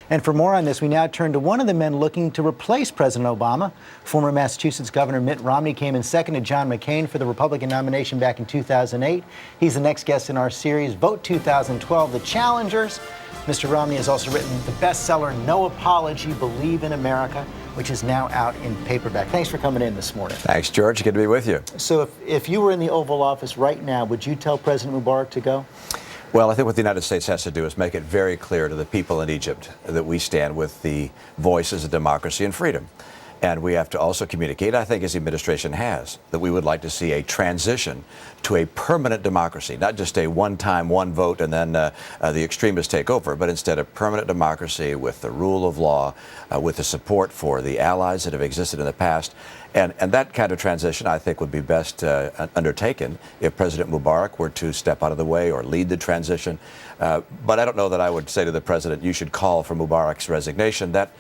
And for more on this, we now turn to one of the men looking to replace President Obama. Former Massachusetts Governor Mitt Romney came in second to John McCain for the Republican nomination back in 2008. He's the next guest in our series, Vote 2012, The Challengers. Mr. Romney has also written the bestseller, No Apology, Believe in America, which is now out in paperback. Thanks for coming in this morning. Thanks, George. Good to be with you. So if you were in the Oval Office right now, would you tell President Mubarak to go? Well, I think what the United States has to do is make it very clear to the people in Egypt that we stand with the voices of democracy and freedom. And we have to also communicate, I think, as the administration has, that we would like to see a transition to a permanent democracy, not just a one-time, one vote, and then the extremists take over, but instead a permanent democracy with the rule of law, with the support for the allies that have existed in the past. And that kind of transition, I think, would be best undertaken if President Mubarak were to step out of the way or lead the transition. But I don't know that I would say to the president, you should call for Mubarak's resignation. That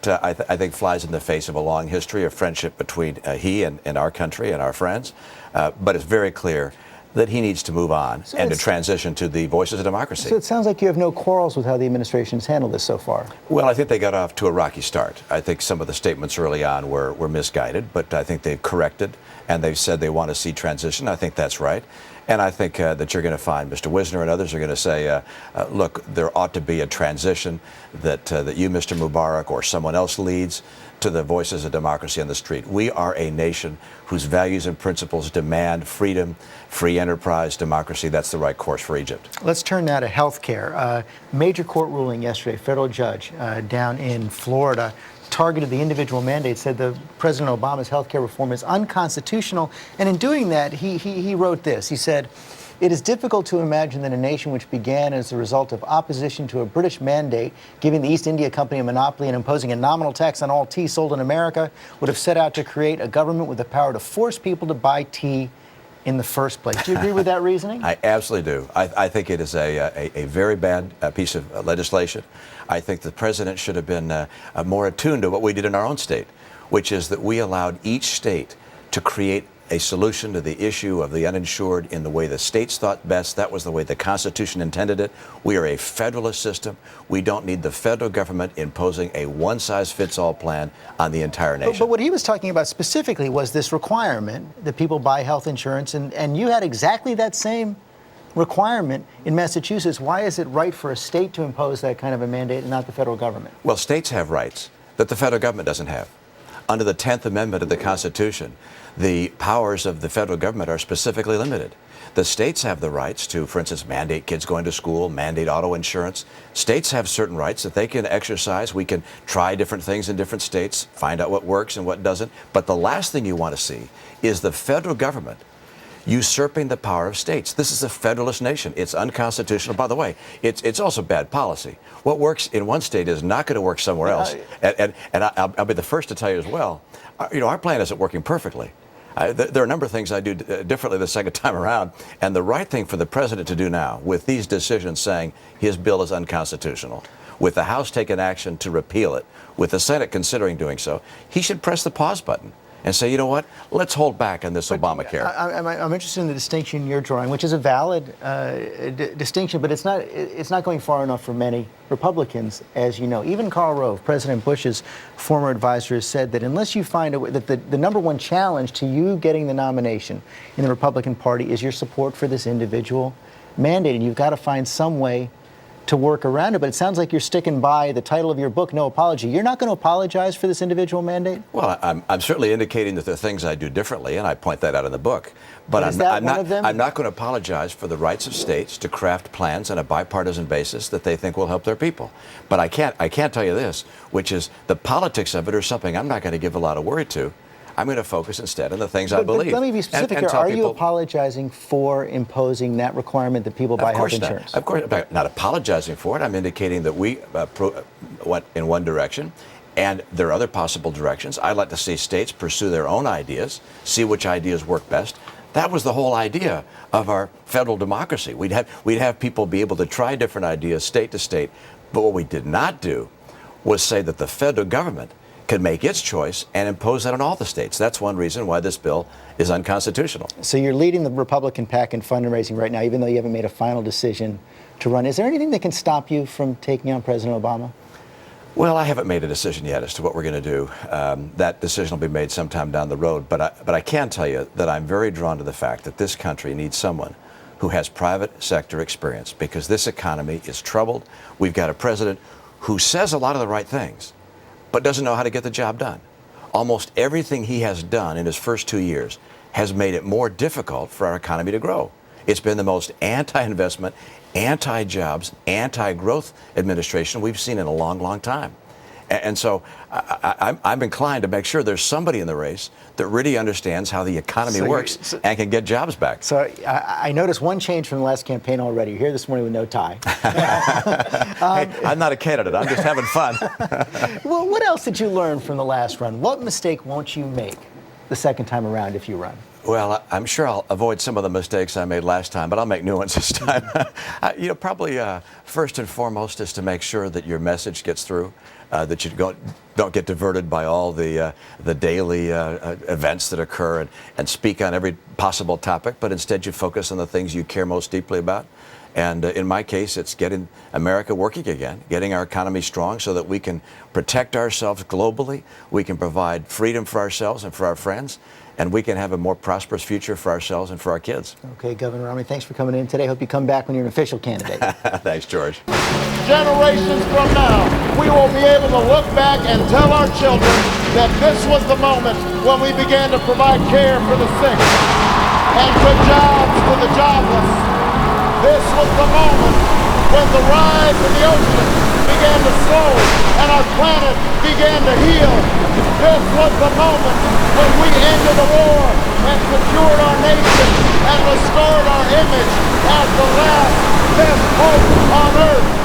I think flies in the face of a long history of friendship between he and our country and our friends. But it's very clear that he needs to move on and to transition to the voices of democracy. So it sounds like you have no quarrels with how the administration has handled this so far. Well, I think they got off to a rocky start. I think some of the statements early on were misguided, but I think they've corrected, and they've said they want to see transition. I think that's right. And I think that you're going to find Mr. Wisner and others are going to say, look, there ought to be a transition that you, Mr. Mubarak, or someone else leads to the voices of democracy on the street. We are a nation whose values and principles demand freedom, free enterprise, democracy. That's the right course for Egypt. Let's turn now to health care. Major court ruling yesterday, federal judge down in Florida targeted the individual mandate, said the President Obama's health care reform is unconstitutional. And in doing that, he wrote this. He said, "It is difficult to imagine that a nation which began as a result of opposition to a British mandate, giving the East India Company a monopoly and imposing a nominal tax on all tea sold in America, would have set out to create a government with the power to force people to buy tea in the first place." Do you agree with that reasoning? I absolutely do. I think it is a very bad piece of legislation. I think the president should have been more attuned to what we did in our own state, which is that we allowed each state to create a solution to the issue of the uninsured in the way the states thought best. That was the way the Constitution intended it. We are a federalist system. We don't need the federal government imposing a one-size-fits-all plan on the entire nation. But what he was talking about specifically was this requirement that people buy health insurance, and you had exactly that same requirement in Massachusetts. Why is it right for a state to impose that kind of a mandate and not the federal government? Well, states have rights that the federal government doesn't have. Under the 10th Amendment of the Constitution, the powers of the federal government are specifically limited. The states have the rights to, for instance, mandate kids going to school, mandate auto insurance. States have certain rights that they can exercise. We can try different things in different states, find out what works and what doesn't. But the last thing you want to see is the federal government usurping the power of states. This is a federalist nation. It's unconstitutional. By the way, it's also bad policy. What works in one state is not going to work somewhere else. And I'll be the first to tell you as well, our plan isn't working perfectly. There are a number of things I do differently the second time around. And the right thing for the president to do now, with these decisions saying his bill is unconstitutional, with the House taking action to repeal it, with the Senate considering doing so, he should press the pause button and say, you know what, let's hold back on this Obamacare. I'm interested in the distinction you're drawing, which is a valid distinction, but it's not going far enough for many Republicans, as you know. Even Karl Rove, President Bush's former advisor, has said that unless you find that the number one challenge to you getting the nomination in the Republican Party is your support for this individual mandate, and you've got to find some way to work around it. But it sounds like you're sticking by the title of your book, No Apology. You're not going to apologize for this individual mandate? Well, I'm certainly indicating that there are things I do differently, and I point that out in the book. But I'm not going to apologize for the rights of states to craft plans on a bipartisan basis that they think will help their people. But I can't tell you this, which is the politics of it are something I'm not going to give a lot of worry to. I'm going to focus instead on the things I believe. But let me be specific here. Are you apologizing for imposing that requirement that people buy health insurance? Of course, I'm not apologizing for it. I'm indicating that we went in one direction, and there are other possible directions. I'd like to see states pursue their own ideas, see which ideas work best. That was the whole idea of our federal democracy. We'd have people be able to try different ideas state to state. But what we did not do was say that the federal government could make its choice and impose that on all the states. That's one reason why this bill is unconstitutional. So you're leading the Republican pack in fundraising right now, even though you haven't made a final decision to run. Is there anything that can stop you from taking on President Obama? Well, I haven't made a decision yet as to what we're going to do. That decision will be made sometime down the road. But I can tell you that I'm very drawn to the fact that this country needs someone who has private sector experience, because this economy is troubled. We've got a president who says a lot of the right things, but doesn't know how to get the job done. Almost everything he has done in his first 2 years has made it more difficult for our economy to grow. It's been the most anti-investment, anti-jobs, anti-growth administration we've seen in a long, long time. And so I'm inclined to make sure there's somebody in the race that really understands how the economy works and can get jobs back. So I noticed one change from the last campaign already. You're here this morning with no tie. Hey, I'm not a candidate. I'm just having fun. Well, what else did you learn from the last run? What mistake won't you make the second time around if you run? Well, I'm sure I'll avoid some of the mistakes I made last time, but I'll make new ones this time. Probably first and foremost is to make sure that your message gets through, that you don't get diverted by all the daily events that occur and speak on every possible topic, but instead you focus on the things you care most deeply about. And in my case, it's getting America working again, getting our economy strong so that we can protect ourselves globally, we can provide freedom for ourselves and for our friends, and we can have a more prosperous future for ourselves and for our kids. Okay, Governor Romney, thanks for coming in today. Hope you come back when you're an official candidate. Thanks, George. Generations from now, we will be able to look back and tell our children that this was the moment when we began to provide care for the sick and good jobs to the jobless. This was the moment when the rise of the ocean began to slow and our planet began to heal. This was the moment when we ended the war and secured our nation and restored our image as the last best hope on earth.